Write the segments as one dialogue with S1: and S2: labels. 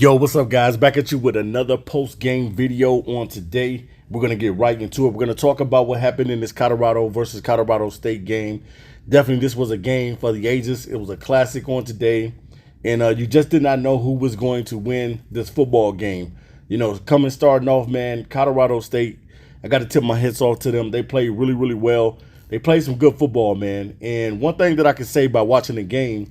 S1: Yo, what's up, guys? Back at you with another post-game video on today. We're going to get right into it. We're going to talk about what happened in this Colorado versus Colorado State game. Definitely, this was a game for the ages. It was a classic on today. And you just did not know who was going to win this football game. You know, starting off, man, Colorado State, I got to tip my hats off to them. They played really, really well. They played some good football, man. And one thing that I can say by watching the game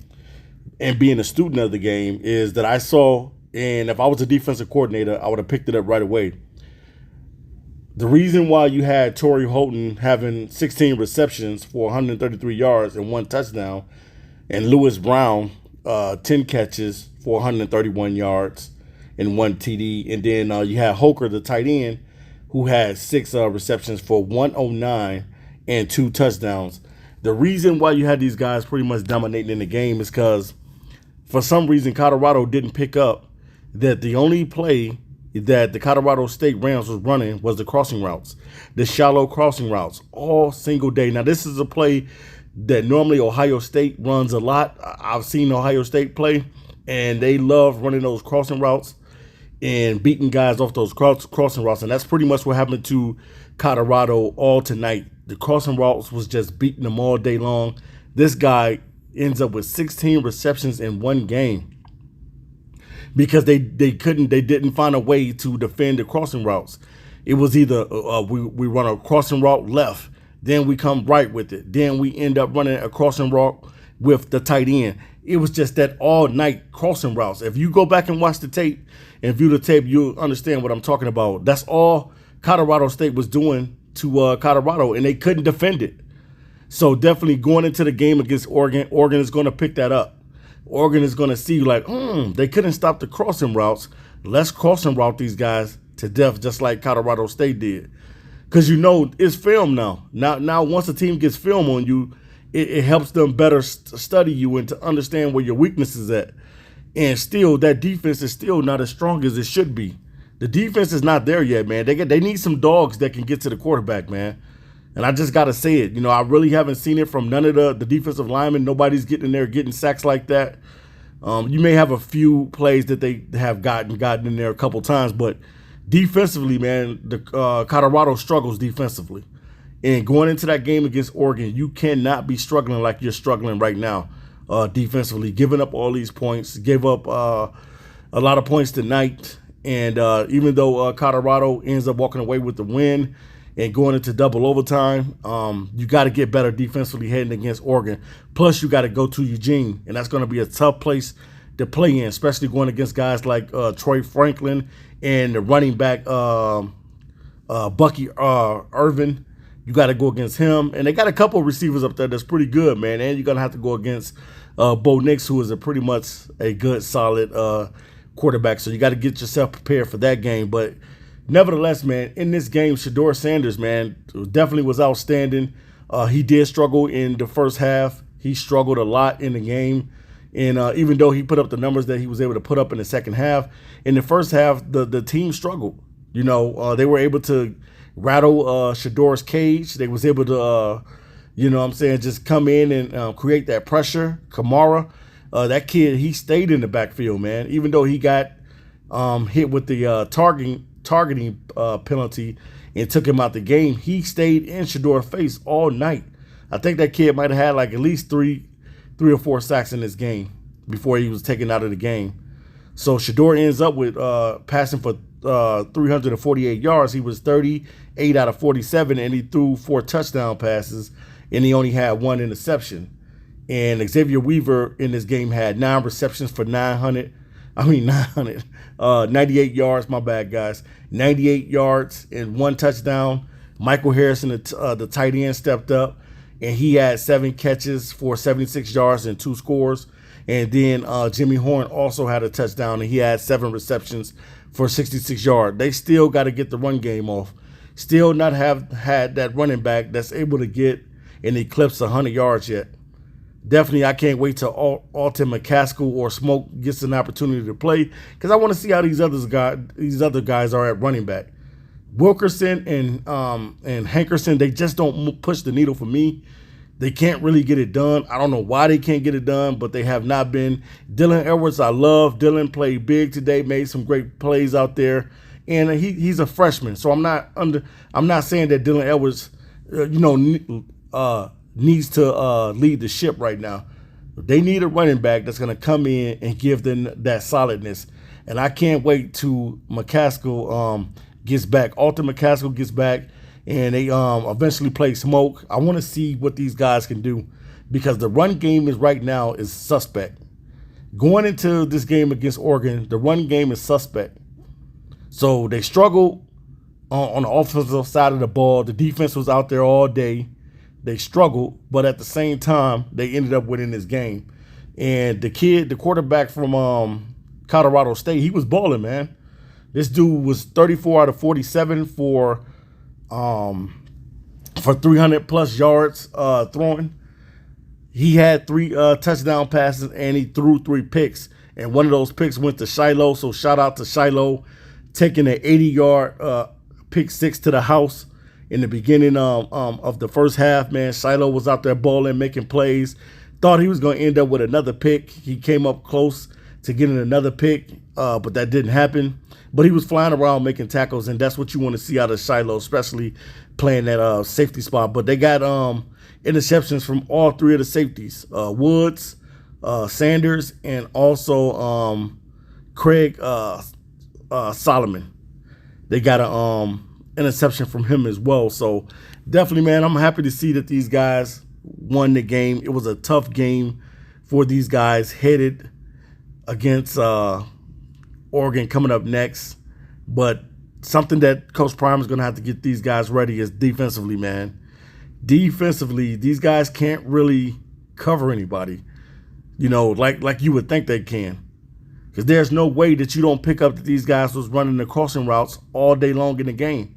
S1: and being a student of the game is that I saw, and if I was a defensive coordinator, I would have picked it up right away. The reason why you had Torrey Holton having 16 receptions for 133 yards and one touchdown, and Lewis Brown 10 catches for 131 yards and one TD, and then you had Hoker, the tight end, who had 6 receptions for 109 and 2 touchdowns. The reason why you had these guys pretty much dominating in the game is because for some reason Colorado didn't pick up that the only play that the Colorado State Rams was running was the crossing routes, the shallow crossing routes, all single day. Now, this is a play that normally Ohio State runs a lot. I've seen Ohio State play, and they love running those crossing routes and beating guys off those crossing routes. And that's pretty much what happened to Colorado all tonight. The crossing routes was just beating them all day long. This guy ends up with 16 receptions in one game because they didn't find a way to defend the crossing routes. It was either we run a crossing route left, then we come right with it, then we end up running a crossing route with the tight end. It was just that all night crossing routes. If you go back and watch the tape and view the tape, you'll understand what I'm talking about. That's all Colorado State was doing to Colorado, and they couldn't defend it. So definitely going into the game against Oregon, Oregon is going to pick that up. Oregon is going to see like, they couldn't stop the crossing routes. Let's crossing route these guys to death, just like Colorado State did. Because you know it's film now. Now once a team gets film on you, it helps them better study you and to understand where your weakness is at. And still, that defense is still not as strong as it should be. The defense is not there yet, man. They need some dogs that can get to the quarterback, man. And I just got to say it. You know, I really haven't seen it from none of the defensive linemen. Nobody's getting in there getting sacks like that. You may have a few plays that they have gotten in there a couple times, but defensively, man, the Colorado struggles defensively. And going into that game against Oregon, you cannot be struggling like you're struggling right now defensively, giving up all these points, gave up a lot of points tonight. And even though Colorado ends up walking away with the win and going into double overtime, you got to get better defensively heading against Oregon. Plus, you got to go to Eugene, and that's going to be a tough place to play in, especially going against guys like Troy Franklin and the running back Bucky Irvin. You got to go against him, and they got a couple of receivers up there that's pretty good, man. And you're going to have to go against Bo Nix, who is pretty much a good, solid quarterback. So you got to get yourself prepared for that game. But nevertheless, man, in this game, Shedeur Sanders, man, definitely was outstanding. He did struggle in the first half. He struggled a lot in the game. And even though he put up the numbers that he was able to put up in the second half, in the first half, the team struggled. You know, they were able to rattle Shedeur's cage. They was able to, just come in and create that pressure. Kamara, that kid, he stayed in the backfield, man. Even though he got hit with the targeting penalty and took him out the game, he stayed in Shedeur's face all night. I think that kid might have had like at least three or four sacks in this game before he was taken out of the game. So Shedeur ends up with passing for 348 yards. He was 38 out of 47, and he threw 4 touchdown passes, and he only had 1 interception. And Xavier Weaver in this game had 9 receptions for 98 yards. My bad, guys. 98 yards and 1 touchdown. Michael Harrison, the tight end, stepped up, and he had 7 catches for 76 yards and 2 scores. And then Jimmy Horn also had a touchdown, and he had 7 receptions for 66 yards. They still got to get the run game off. Still not have had that running back that's able to get and eclipse 100 yards yet. Definitely, I can't wait till Alton McCaskill or Smoke gets an opportunity to play, because I want to see how these other guys are at running back. Wilkerson and Hankerson, they just don't push the needle for me. They can't really get it done. I don't know why they can't get it done, but they have not been. Dylan Edwards, I love. Dylan played big today, made some great plays out there, and he's a freshman. So I'm not saying that Dylan Edwards, needs to lead the ship right now. They need a running back that's going to come in and give them that solidness. And I can't wait till McCaskill gets back. Alton McCaskill gets back, and they eventually play smoke. I want to see what these guys can do, because the run game right now is suspect. Going into this game against Oregon, the run game is suspect. So they struggled on the offensive side of the ball. The defense was out there all day. They struggled, but at the same time, they ended up winning this game. And the quarterback from Colorado State, he was balling, man. This dude was 34 out of 47 for 300 plus yards throwing. He had 3 touchdown passes, and he threw 3 picks. And one of those picks went to Shilo. So shout out to Shilo, taking an 80-yard pick 6 to the house in the beginning of the first half. Man, Shilo was out there balling, making plays. Thought he was going to end up with another pick. He came up close to getting another pick, but that didn't happen. But he was flying around making tackles, and that's what you want to see out of Shilo, especially playing that safety spot. But they got interceptions from all 3 of the safeties, Woods, Sanders, and also Craig Solomon. They got an interception from him as well. So definitely, man, I'm happy to see that these guys won the game. It was a tough game for these guys, headed against Oregon coming up next. But something that Coach Prime is going to have to get these guys ready is defensively, man. Defensively, these guys can't really cover anybody, like you would think they can. Because there's no way that you don't pick up that these guys was running the crossing routes all day long in the game.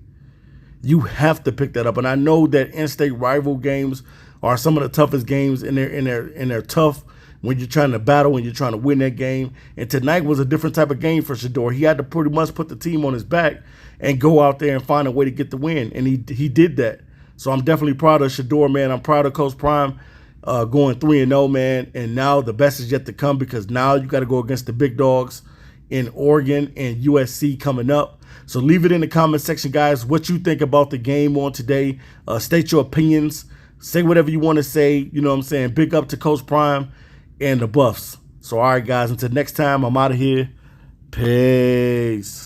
S1: You have to pick that up. And I know that in-state rival games are some of the toughest games, and they're tough when you're trying to battle, when you're trying to win that game. And tonight was a different type of game for Shedeur. He had to pretty much put the team on his back and go out there and find a way to get the win. And he did that. So I'm definitely proud of Shedeur, man. I'm proud of Coach Prime going 3-0, man. And now the best is yet to come, because now you got to go against the big dogs in Oregon and USC coming up. So leave it in the comment section, guys, what you think about the game on today. State your opinions. Say whatever you want to say. You know what I'm saying? Big up to Coach Prime and the Buffs. So, all right, guys, until next time, I'm out of here. Peace.